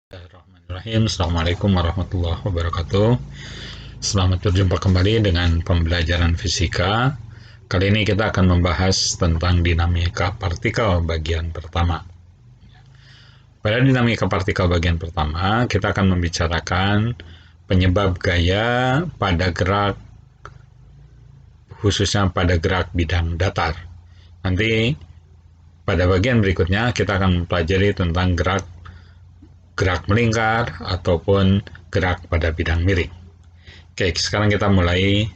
Bismillahirrahmanirrahim. Assalamualaikum warahmatullahi wabarakatuh. Selamat berjumpa kembali dengan pembelajaran fisika. Kali ini kita akan membahas tentang dinamika partikel bagian pertama. Pada dinamika partikel bagian pertama, kita akan membicarakan penyebab gaya pada gerak, khususnya pada gerak bidang datar. Nanti pada bagian berikutnya kita akan mempelajari tentang gerak melingkar ataupun gerak pada bidang miring. Oke, sekarang kita mulai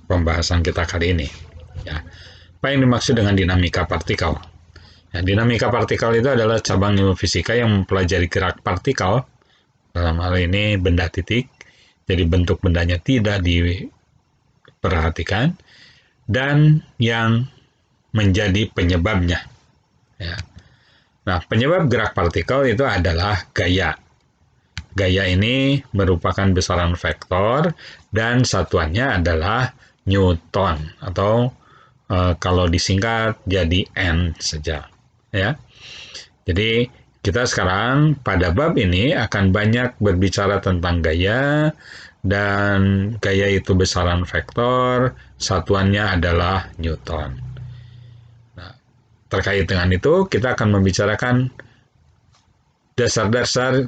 pembahasan kita kali ini. Ya. Apa yang dimaksud dengan dinamika partikel? Ya, dinamika partikel itu adalah cabang ilmu fisika yang mempelajari gerak partikel, dalam hal ini benda titik, jadi bentuk bendanya tidak diperhatikan, dan yang menjadi penyebabnya. Ya. Nah, penyebab gerak partikel itu adalah gaya. Gaya ini merupakan besaran vektor dan satuannya adalah Newton atau kalau disingkat jadi N saja. Ya. Jadi kita sekarang pada bab ini akan banyak berbicara tentang gaya, dan gaya itu besaran vektor, satuannya adalah Newton. Nah, terkait dengan itu kita akan membicarakan dasar-dasar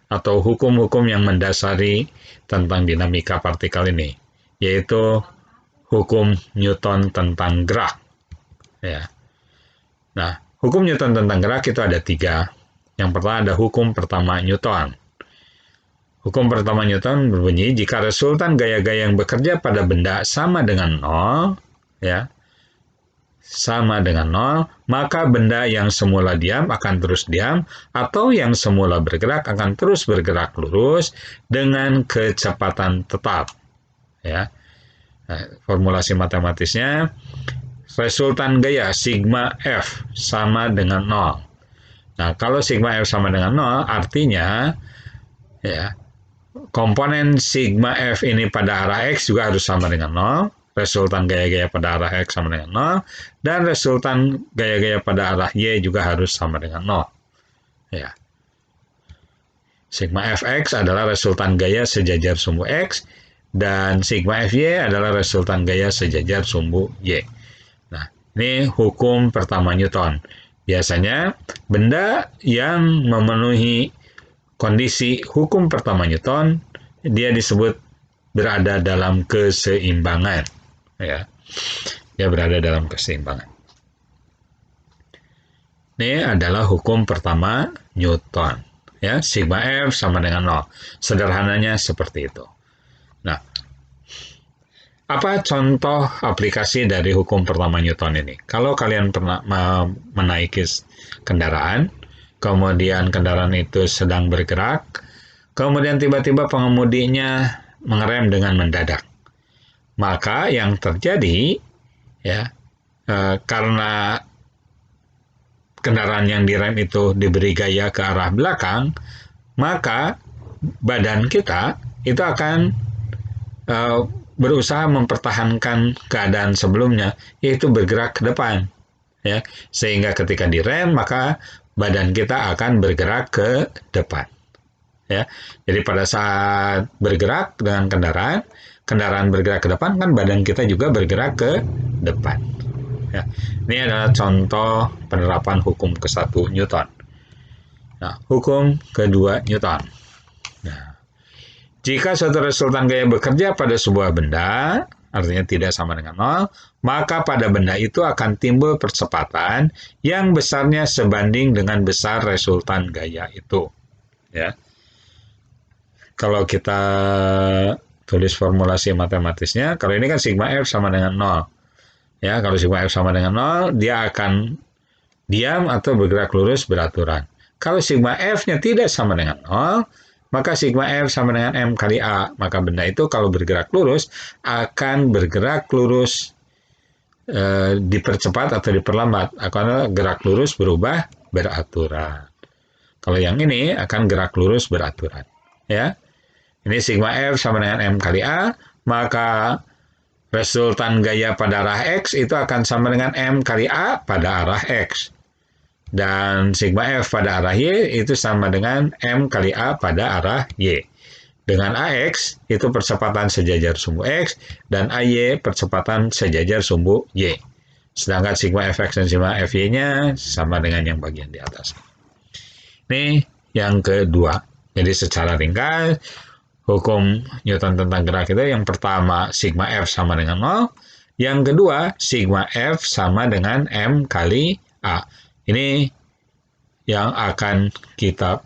atau hukum-hukum yang mendasari tentang dinamika partikel ini, yaitu hukum Newton tentang gerak. Ya. Nah, hukum Newton tentang gerak itu ada 3. Yang pertama ada hukum pertama Newton. Hukum pertama Newton berbunyi, jika resultan gaya-gaya yang bekerja pada benda sama dengan 0, ya, sama dengan 0, maka benda yang semula diam akan terus diam, atau yang semula bergerak akan terus bergerak lurus dengan kecepatan tetap. Ya. Nah, formulasi matematisnya, resultan gaya sigma F sama dengan 0. Nah, kalau sigma F sama dengan 0, artinya ya, komponen sigma F ini pada arah X juga harus sama dengan 0, resultan gaya-gaya pada arah X sama dengan 0, dan resultan gaya-gaya pada arah Y juga harus sama dengan 0. Ya. Sigma Fx adalah resultan gaya sejajar sumbu X, dan sigma Fy adalah resultan gaya sejajar sumbu Y. Nah, ini hukum pertama Newton. Biasanya benda yang memenuhi kondisi hukum pertama Newton, dia disebut berada dalam keseimbangan. Ya, dia berada dalam keseimbangan. Ini adalah hukum pertama Newton. Ya, sigma F sama dengan 0. Sederhananya seperti itu. Nah, apa contoh aplikasi dari hukum pertama Newton ini? Kalau kalian pernah menaiki kendaraan, kemudian kendaraan itu sedang bergerak, kemudian tiba-tiba pengemudinya mengerem dengan mendadak. Maka yang terjadi, ya, karena kendaraan yang direm itu diberi gaya ke arah belakang, maka badan kita itu akan berusaha mempertahankan keadaan sebelumnya, yaitu bergerak ke depan. Ya, sehingga ketika direm, maka badan kita akan bergerak ke depan. Ya, jadi pada saat bergerak dengan kendaraan bergerak ke depan, kan badan kita juga bergerak ke depan. Ya, ini adalah contoh penerapan hukum ke-1 Newton. Nah, hukum kedua Newton. Nah, jika suatu resultan gaya bekerja pada sebuah benda, artinya tidak sama dengan 0, maka pada benda itu akan timbul percepatan yang besarnya sebanding dengan besar resultan gaya itu. Ya. Kalau kita tulis formulasi matematisnya, kalau ini kan sigma F sama dengan 0. Ya, kalau sigma F sama dengan 0, dia akan diam atau bergerak lurus beraturan. Kalau sigma F-nya tidak sama dengan 0, maka sigma F sama dengan M kali A. Maka benda itu kalau bergerak lurus akan bergerak lurus dipercepat atau diperlambat. Akan gerak lurus berubah beraturan. Kalau yang ini akan gerak lurus beraturan. Ya, ini sigma F sama dengan M kali A, maka resultan gaya pada arah X itu akan sama dengan M kali A pada arah X. Dan sigma F pada arah Y itu sama dengan M kali A pada arah Y. Dengan AX itu percepatan sejajar sumbu X dan AY percepatan sejajar sumbu Y. Sedangkan sigma Fx dan sigma Fy-nya sama dengan yang bagian di atas. Ini yang kedua. Jadi secara ringkas, hukum Newton tentang gerak itu yang pertama sigma F sama dengan 0, yang kedua sigma F sama dengan M kali A. Ini yang akan kita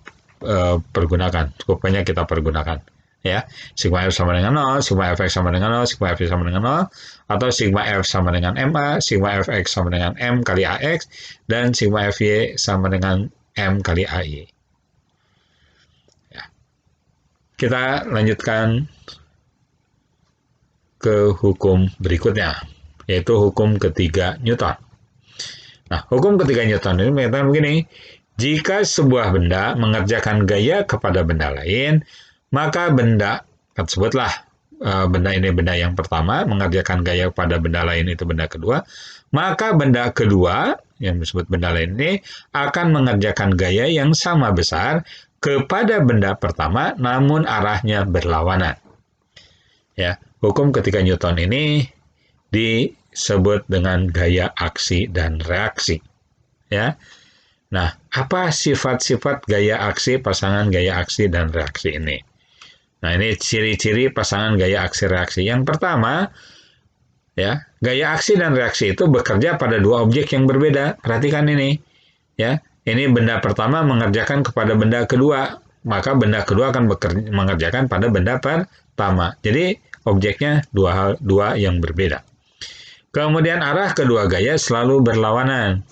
pergunakan, cukup banyak kita pergunakan. Ya, sigma F sama dengan 0, sigma Fx sama dengan 0, sigma Fy sama dengan 0, atau sigma F sama dengan MA, sigma Fx sama dengan M kali AX, dan sigma Fy sama dengan M kali AY. Ya. Kita lanjutkan ke hukum berikutnya, yaitu hukum ketiga Newton. Nah, hukum ketiga Newton ini mengatakan begini, jika sebuah benda mengerjakan gaya kepada benda lain, maka benda tersebutlah benda ini benda yang pertama mengerjakan gaya pada benda lain itu benda kedua, maka benda kedua yang disebut benda lain ini akan mengerjakan gaya yang sama besar kepada benda pertama namun arahnya berlawanan. Ya, hukum ketiga Newton ini disebut dengan gaya aksi dan reaksi. Ya. Nah, apa sifat-sifat gaya aksi, pasangan gaya aksi dan reaksi ini? Nah, ini ciri-ciri pasangan gaya aksi reaksi. Yang pertama, ya, gaya aksi dan reaksi itu bekerja pada dua objek yang berbeda. Perhatikan ini, ya. Ini benda pertama mengerjakan kepada benda kedua, maka benda kedua akan mengerjakan pada benda pertama. Jadi, objeknya dua yang berbeda. Kemudian arah kedua gaya selalu berlawanan.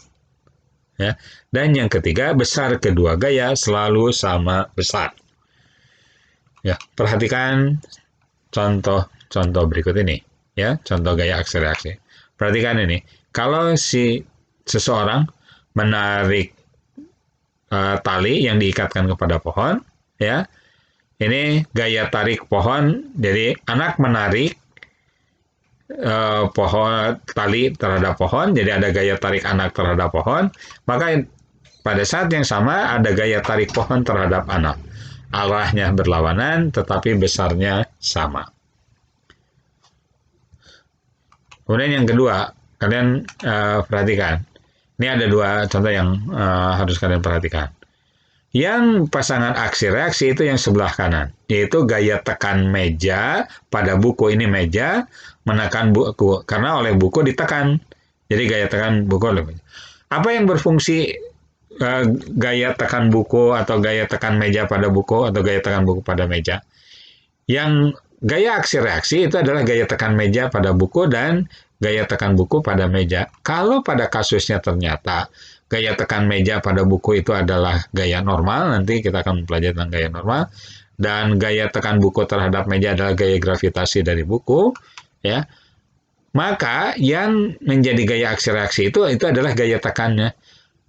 Ya. Dan yang ketiga, besar kedua gaya selalu sama besar. Ya, perhatikan contoh berikut ini, ya, contoh gaya aksi reaksi. Perhatikan ini, kalau seseorang menarik tali yang diikatkan kepada pohon, ya, ini gaya tarik pohon. Jadi anak menarik pohon tali terhadap pohon, jadi ada gaya tarik anak terhadap pohon, maka pada saat yang sama ada gaya tarik pohon terhadap anak. Arahnya berlawanan tetapi besarnya sama. Kemudian yang kedua, kalian perhatikan. Ini ada dua contoh yang harus kalian perhatikan. Yang pasangan aksi reaksi itu yang sebelah kanan, yaitu gaya tekan meja pada buku. Ini meja menekan buku karena oleh buku ditekan. Jadi gaya tekan buku oleh meja. Apa yang berfungsi gaya tekan buku atau gaya tekan meja pada buku atau gaya tekan buku pada meja? Yang gaya aksi reaksi itu adalah gaya tekan meja pada buku dan gaya tekan buku pada meja. Kalau pada kasusnya ternyata gaya tekan meja pada buku itu adalah gaya normal, nanti kita akan mempelajari tentang gaya normal, dan gaya tekan buku terhadap meja adalah gaya gravitasi dari buku, ya. Maka yang menjadi gaya aksi reaksi itu adalah gaya tekannya.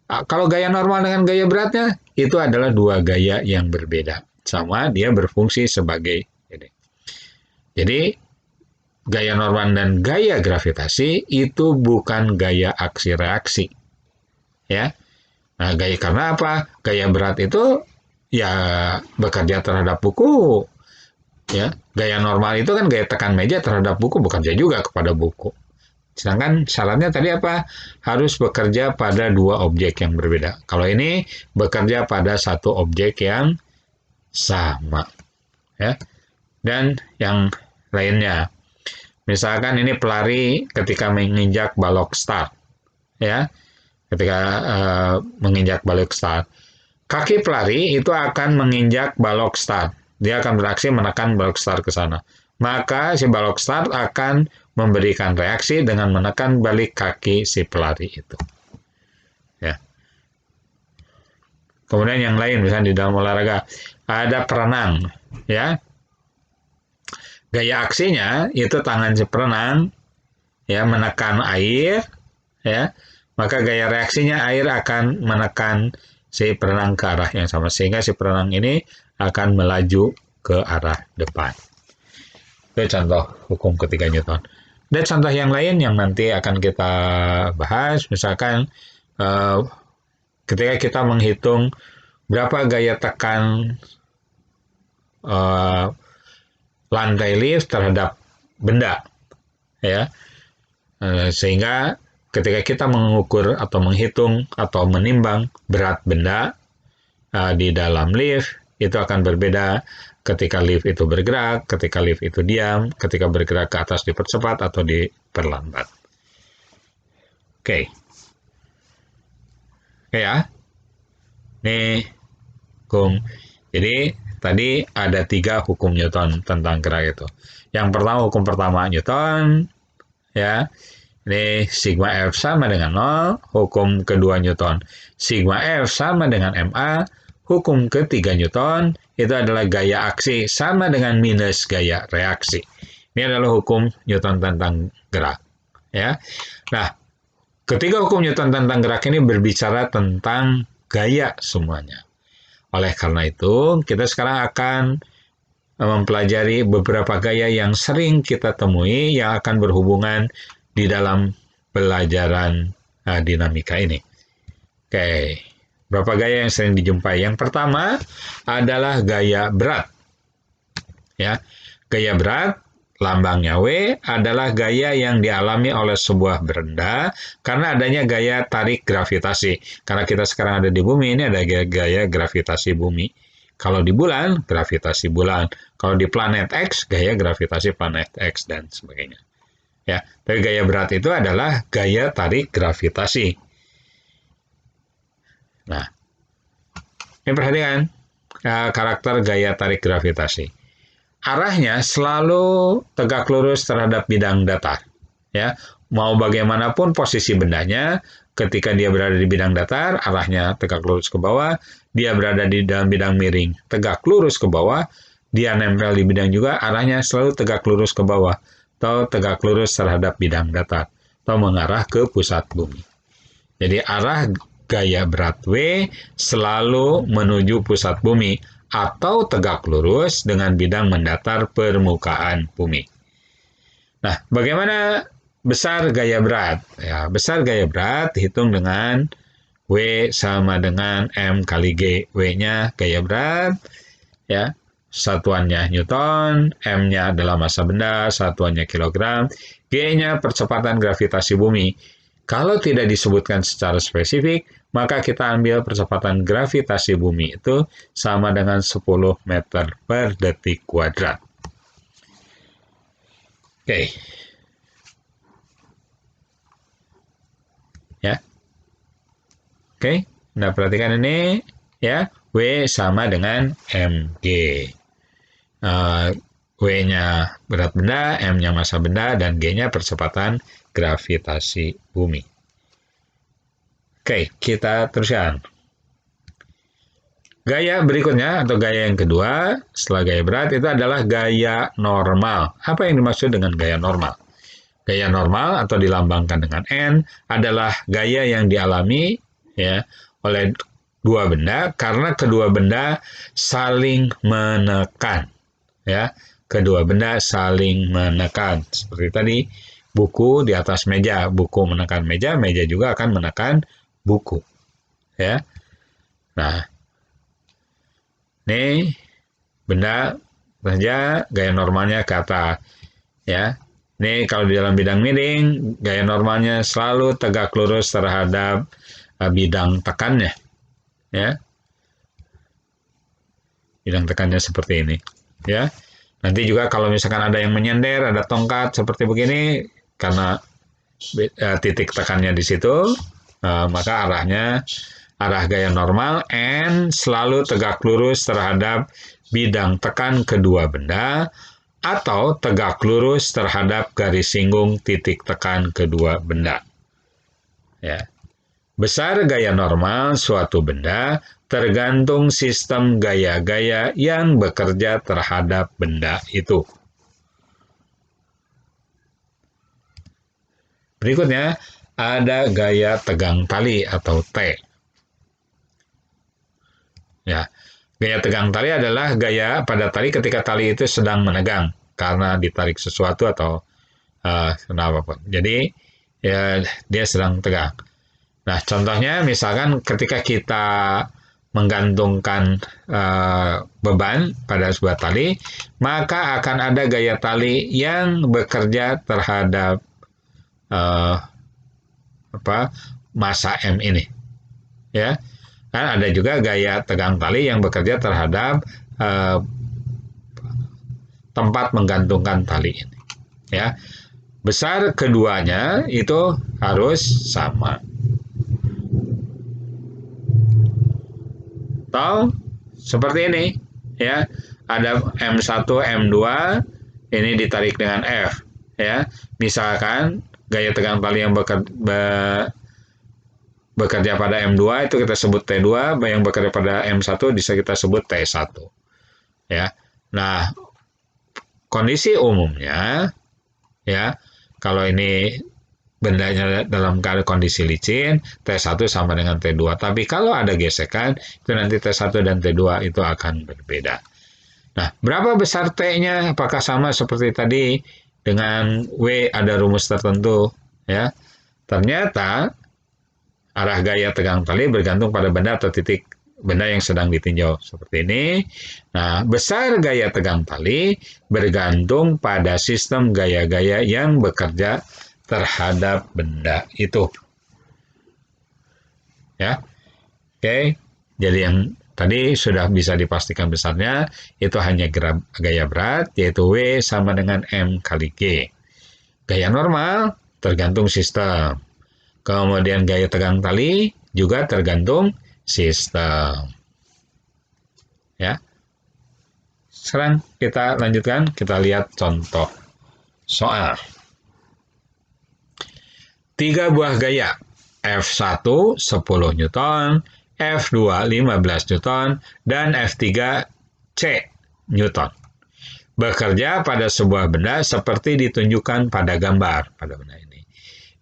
Kalau gaya normal dengan gaya beratnya itu adalah dua gaya yang berbeda. Sama dia berfungsi sebagai ini. Jadi gaya normal dan gaya gravitasi itu bukan gaya aksi reaksi. Ya. Nah, gaya karena apa? Gaya berat itu ya bekerja terhadap buku. Ya, gaya normal itu kan gaya tekan meja terhadap buku, bekerja juga kepada buku. Sedangkan syaratnya tadi apa? Harus bekerja pada dua objek yang berbeda. Kalau ini bekerja pada satu objek yang sama. Ya. Dan yang lainnya. Misalkan ini pelari ketika menginjak balok start. Ya. Ketika menginjak balok start. Kaki pelari itu akan menginjak balok start. Dia akan bereaksi menekan balok start ke sana. Maka si balok start akan memberikan reaksi dengan menekan balik kaki si pelari itu. Ya. Kemudian yang lain, misalnya di dalam olahraga ada perenang, ya. Gaya aksinya itu tangan si perenang, ya, menekan air, ya. Maka gaya reaksinya air akan menekan si perenang ke arah yang sama, sehingga si perenang ini akan melaju ke arah depan. Itu contoh hukum ketiga Newton. Dan contoh yang lain yang nanti akan kita bahas, misalkan ketika kita menghitung berapa gaya tekan uh, lantai lift terhadap benda, ya. Sehingga ketika kita mengukur atau menghitung atau menimbang berat benda di dalam lift, itu akan berbeda ketika lift itu bergerak, ketika lift itu diam, ketika bergerak ke atas dipercepat atau diperlambat. Oke. Oke ya. Ini hukum. Jadi tadi ada 3 hukum Newton tentang gerak itu. Yang pertama, hukum pertama Newton, ya. Ini sigma F sama dengan 0. Hukum kedua Newton, sigma F sama dengan ma. Hukum ketiga Newton itu adalah gaya aksi sama dengan minus gaya reaksi. Ini adalah hukum Newton tentang gerak, ya. Nah, ketiga hukum Newton tentang gerak ini berbicara tentang gaya semuanya. Oleh karena itu, kita sekarang akan mempelajari beberapa gaya yang sering kita temui yang akan berhubungan di dalam pelajaran dinamika ini. Oke, berapa gaya yang sering dijumpai? Yang pertama adalah gaya berat. Ya, gaya berat, lambangnya W, adalah gaya yang dialami oleh sebuah benda karena adanya gaya tarik gravitasi. Karena kita sekarang ada di bumi, ini ada gaya gravitasi bumi. Kalau di bulan, gravitasi bulan. Kalau di planet X, gaya gravitasi planet X, dan sebagainya. Ya, tapi gaya berat itu adalah gaya tarik gravitasi. Nah, ini perhatikan karakter gaya tarik gravitasi. Arahnya selalu tegak lurus terhadap bidang datar. Ya, mau bagaimanapun posisi bendanya, ketika dia berada di bidang datar, arahnya tegak lurus ke bawah. Dia berada di dalam bidang miring, tegak lurus ke bawah. Dia nempel di bidang juga, arahnya selalu tegak lurus ke bawah, atau tegak lurus terhadap bidang datar, atau mengarah ke pusat bumi. Jadi arah gaya berat W selalu menuju pusat bumi, atau tegak lurus dengan bidang mendatar permukaan bumi. Nah, bagaimana besar gaya berat? Ya, besar gaya berat dihitung dengan W sama dengan M kali G. W-nya gaya berat, ya. Satuannya Newton, M-nya adalah massa benda, satuannya kilogram, G-nya percepatan gravitasi bumi. Kalau tidak disebutkan secara spesifik, maka kita ambil percepatan gravitasi bumi itu sama dengan 10 meter per detik kuadrat. Oke. Ya. Oke, nah perhatikan ini, ya. W sama dengan mg. W-nya berat benda, M-nya massa benda, dan G-nya percepatan gravitasi bumi. Oke, kita teruskan. Gaya berikutnya atau gaya yang kedua setelah gaya berat itu adalah gaya normal. Apa yang dimaksud dengan gaya normal? Gaya normal atau dilambangkan dengan N adalah gaya yang dialami, ya, oleh dua benda karena kedua benda saling menekan. Ya, kedua benda saling menekan. Seperti tadi, buku di atas meja, buku menekan meja, meja juga akan menekan buku. Ya. Nah, ini benda saja gaya normalnya ke atas. Ya. Ini kalau di dalam bidang miring, gaya normalnya selalu tegak lurus terhadap bidang tekannya. Ya. Bidang tekannya seperti ini. Ya, nanti juga kalau misalkan ada yang menyender, ada tongkat seperti begini, karena titik tekannya di situ, maka arah gaya normal N selalu tegak lurus terhadap bidang tekan kedua benda, atau tegak lurus terhadap garis singgung titik tekan kedua benda. Ya. Besar gaya normal suatu benda tergantung sistem gaya-gaya yang bekerja terhadap benda itu. Berikutnya, ada gaya tegang tali atau T. Ya, gaya tegang tali adalah gaya pada tali ketika tali itu sedang menegang karena ditarik sesuatu atau kenapa pun. Jadi, ya, dia sedang tegang. Nah, contohnya misalkan ketika kita menggantungkan beban pada sebuah tali, maka akan ada gaya tali yang bekerja terhadap uh, massa M ini, ya. Kan ada juga gaya tegang tali yang bekerja terhadap uh, tempat menggantungkan tali ini, ya. Besar keduanya itu harus sama. Atau seperti ini, ya. Ada M1, M2, ini ditarik dengan F, ya. Misalkan gaya tegang tali yang bekerja pada M2 itu kita sebut T2, yang bekerja pada M1 bisa kita sebut T1, ya. Nah, kondisi umumnya, ya, kalau ini bendanya dalam kondisi licin, T1 sama dengan T2. Tapi kalau ada gesekan, itu nanti T1 dan T2 itu akan berbeda. Nah, berapa besar T-nya? Apakah sama seperti tadi dengan W ada rumus tertentu? Ya, ternyata arah gaya tegang tali bergantung pada benda atau titik benda yang sedang ditinjau. Seperti ini. Nah, besar gaya tegang tali bergantung pada sistem gaya-gaya yang bekerja terhadap benda itu. Ya. Oke. Jadi yang tadi sudah bisa dipastikan besarnya, itu hanya gaya berat, yaitu W sama dengan M kali G. Gaya normal tergantung sistem. Kemudian gaya tegang tali juga tergantung sistem. Ya. Sekarang kita lanjutkan, kita lihat contoh soal. 3 buah gaya, F1 10 Newton, F2 15 Newton, dan F3 C Newton. Bekerja pada sebuah benda seperti ditunjukkan pada gambar pada benda ini.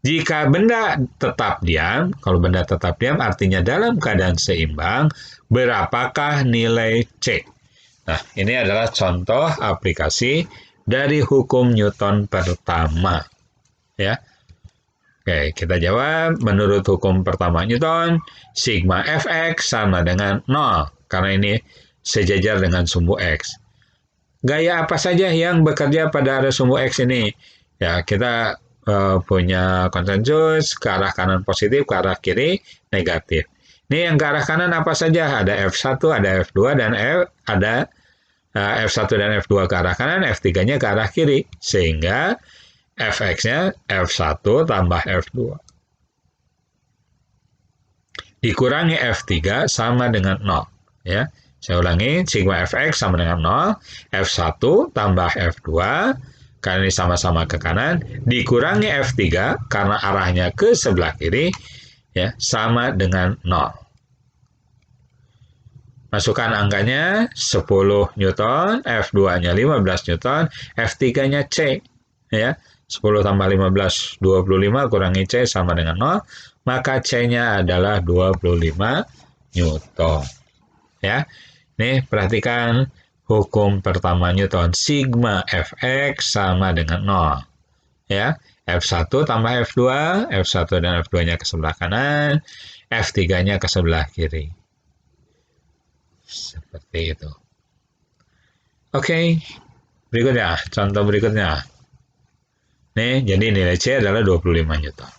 Jika benda tetap diam, kalau benda tetap diam artinya dalam keadaan seimbang, berapakah nilai C? Nah, ini adalah contoh aplikasi dari hukum Newton pertama. Ya. Oke, kita jawab. Menurut hukum pertama Newton, sigma Fx sama dengan 0, karena ini sejajar dengan sumbu X. Gaya apa saja yang bekerja pada arah sumbu X ini? Ya, kita punya konsensus ke arah kanan positif, ke arah kiri negatif. Ini yang ke arah kanan apa saja? Ada F1, ada F2, dan ada F1 dan F2 ke arah kanan, F3-nya ke arah kiri. Sehingga Fx-nya F1 tambah F2. Dikurangi F3 sama dengan 0. Ya. Saya ulangi, sigma Fx sama dengan 0. F1 tambah F2, karena ini sama-sama ke kanan, dikurangi F3, karena arahnya ke sebelah kiri, ya, sama dengan 0. Masukkan angkanya 10 Newton, F2-nya 15 Newton, F3-nya C. Ya. 10 tambah 15, 25, kurangi C sama dengan 0, maka C-nya adalah 25 Newton. Ya. Nih, perhatikan hukum pertama Newton, sigma Fx sama dengan 0. Ya. F1 tambah F2, F1 dan F2-nya ke sebelah kanan, F3-nya ke sebelah kiri. Seperti itu. Oke, berikutnya, contoh berikutnya. Nih, jadi nilai C adalah 25 Newton.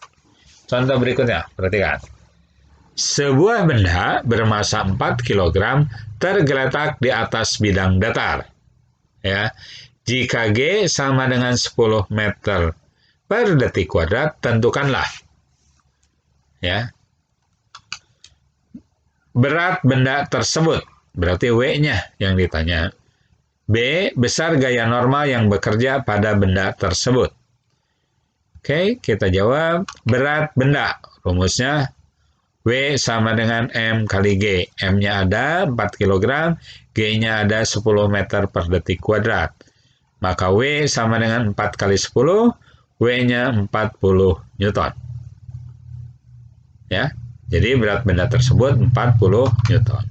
Contoh berikutnya, perhatikan. Sebuah benda bermasa 4 kg tergeletak di atas bidang datar. Ya. Jika G sama dengan 10 meter per detik kuadrat, tentukanlah. Ya. Berat benda tersebut, berarti W-nya yang ditanya. B, besar gaya normal yang bekerja pada benda tersebut. Oke, kita jawab berat benda. Rumusnya W sama dengan M kali G. M-nya ada 4 kg, G-nya ada 10 meter per detik kuadrat. Maka W sama dengan 4 kali 10, W-nya 40 Newton. Ya, jadi berat benda tersebut 40 Newton.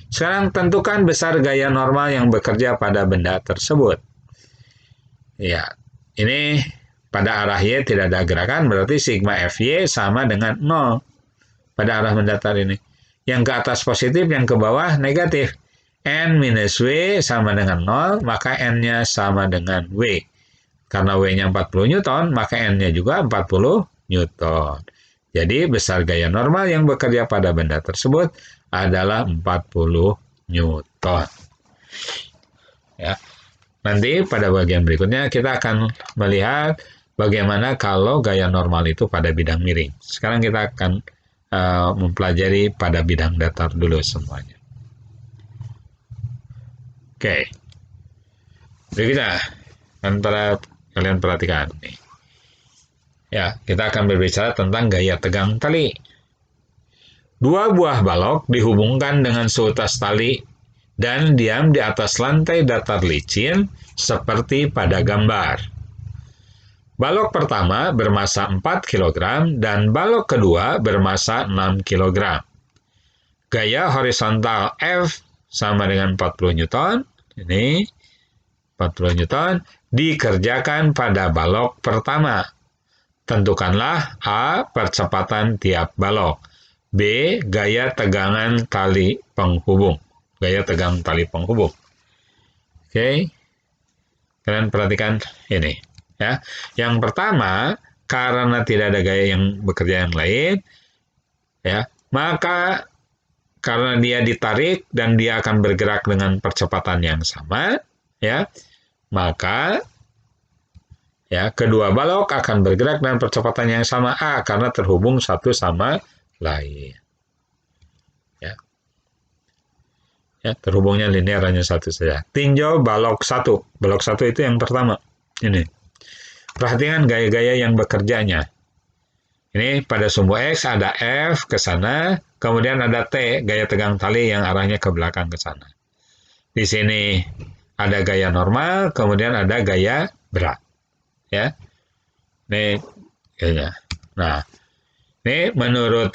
Sekarang tentukan besar gaya normal yang bekerja pada benda tersebut. Ya, ini pada arah Y tidak ada gerakan, berarti sigma Fy sama dengan 0. pada arah mendatar ini. Yang ke atas positif, yang ke bawah negatif. N minus W sama dengan 0, maka N-nya sama dengan W. Karena W-nya 40 Newton, maka N-nya juga 40 Newton. Jadi besar gaya normal yang bekerja pada benda tersebut adalah 40 Newton. Ya. Nanti pada bagian berikutnya kita akan melihat bagaimana kalau gaya normal itu pada bidang miring. Sekarang kita akan mempelajari pada bidang datar dulu semuanya. Oke. Berikutnya, antara kalian perhatikan nih. Ya, kita akan berbicara tentang gaya tegang tali. Dua buah balok dihubungkan dengan seutas tali dan diam di atas lantai datar licin seperti pada gambar. Balok pertama bermassa 4 kg dan balok kedua bermassa 6 kg. Gaya horizontal F sama dengan 40 Newton. Ini 40 Newton dikerjakan pada balok pertama. Tentukanlah A. Percepatan tiap balok. B. Gaya tegangan tali penghubung. Gaya tegang tali penghubung. Oke. Kalian perhatikan ini. Ya. Yang pertama, karena tidak ada gaya yang bekerja yang lain, ya, maka karena dia ditarik dan dia akan bergerak dengan percepatan yang sama, ya, maka ya kedua balok akan bergerak dengan percepatan yang sama A karena terhubung satu sama lain. Ya, terhubungnya linear hanya satu saja. Tinjau balok 1. Balok 1 itu yang pertama. Ini. Perhatikan gaya-gaya yang bekerjanya. Ini pada sumbu X ada F ke sana, kemudian ada T, gaya tegang tali yang arahnya ke belakang ke sana. Di sini ada gaya normal, kemudian ada gaya berat. Ya. Ini gayanya. Nah, ini menurut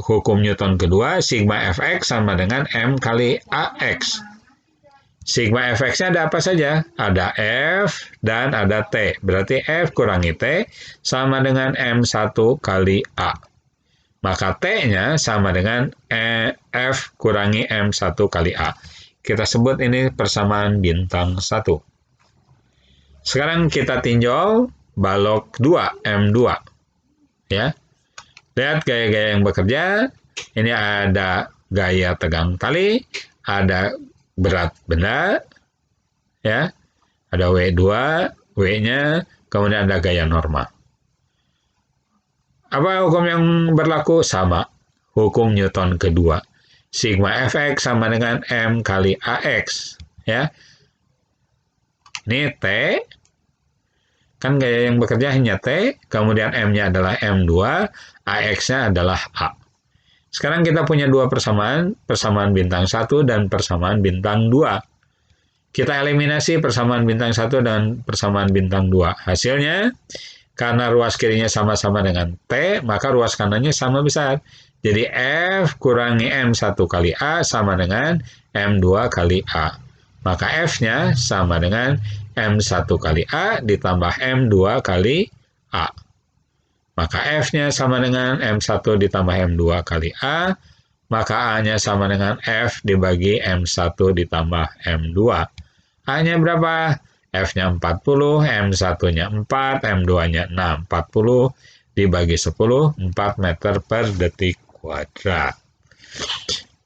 hukum Newton kedua, sigma Fx sama dengan M kali AX. Sigma Fx-nya ada apa saja? Ada F dan ada T. Berarti F kurangi T sama dengan M1 kali A. Maka T-nya sama dengan F kurangi M1 kali A. Kita sebut ini persamaan bintang 1. Sekarang kita tinjau balok 2, M2. Ya. Lihat gaya-gaya yang bekerja. Ini ada gaya tegang tali, ada berat benda, ya, ada W2, W-nya, kemudian ada gaya normal. Apa hukum yang berlaku? Sama, hukum Newton kedua. Sigma Fx sama dengan M kali AX, ya. Ini T, kan gaya yang bekerja hanya T, kemudian M-nya adalah M2, AX-nya adalah A. Sekarang kita punya dua persamaan, persamaan bintang 1 dan persamaan bintang 2. Kita eliminasi persamaan bintang 1 dan persamaan bintang 2. Hasilnya, karena ruas kirinya sama-sama dengan T, maka ruas kanannya sama besar. Jadi F kurangi M1 kali A sama dengan M2 kali A. Maka F-nya sama dengan M1 kali A ditambah M2 kali A. Maka F-nya sama dengan M1 ditambah M2 kali A, maka A-nya sama dengan F dibagi M1 ditambah M2. A-nya berapa? F-nya 40, M1-nya 4, M2-nya 6. 40 dibagi 10, 4 meter per detik kuadrat.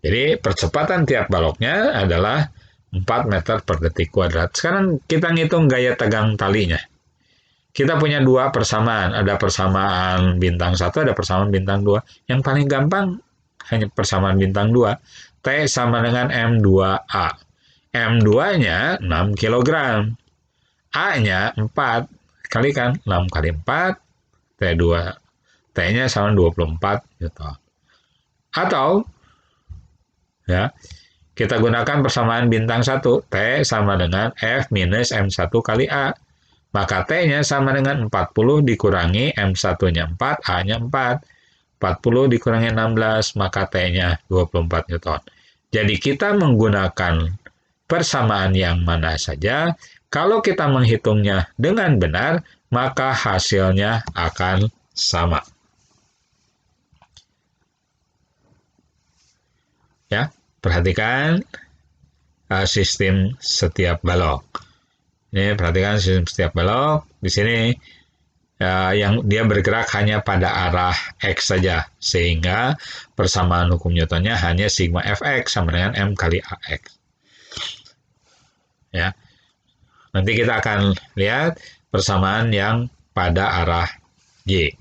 Jadi percepatan tiap baloknya adalah 4 meter per detik kuadrat. Sekarang kita ngitung gaya tegang talinya. Kita punya dua persamaan, ada persamaan bintang 1, ada persamaan bintang 2. Yang paling gampang hanya persamaan bintang 2. T sama dengan M2A. M2-nya 6 kg. A-nya 4. Kalikan 6 kali 4, T2. T-nya sama 24 Newton. Atau, ya, kita gunakan persamaan bintang 1. T sama dengan F minus M1 kali A. Maka T-nya sama dengan 40 dikurangi M1-nya 4, A-nya 4. 40 dikurangi 16, maka T-nya 24 Newton. Jadi kita menggunakan persamaan yang mana saja, kalau kita menghitungnya dengan benar, maka hasilnya akan sama. perhatikan sistem setiap balok. Ini perhatikan sistem setiap balok. Di sini yang dia bergerak hanya pada arah X saja, sehingga persamaan hukum Newtonnya hanya sigma Fx sama dengan M kali Ax. Ya. Nanti kita akan lihat persamaan yang pada arah Y.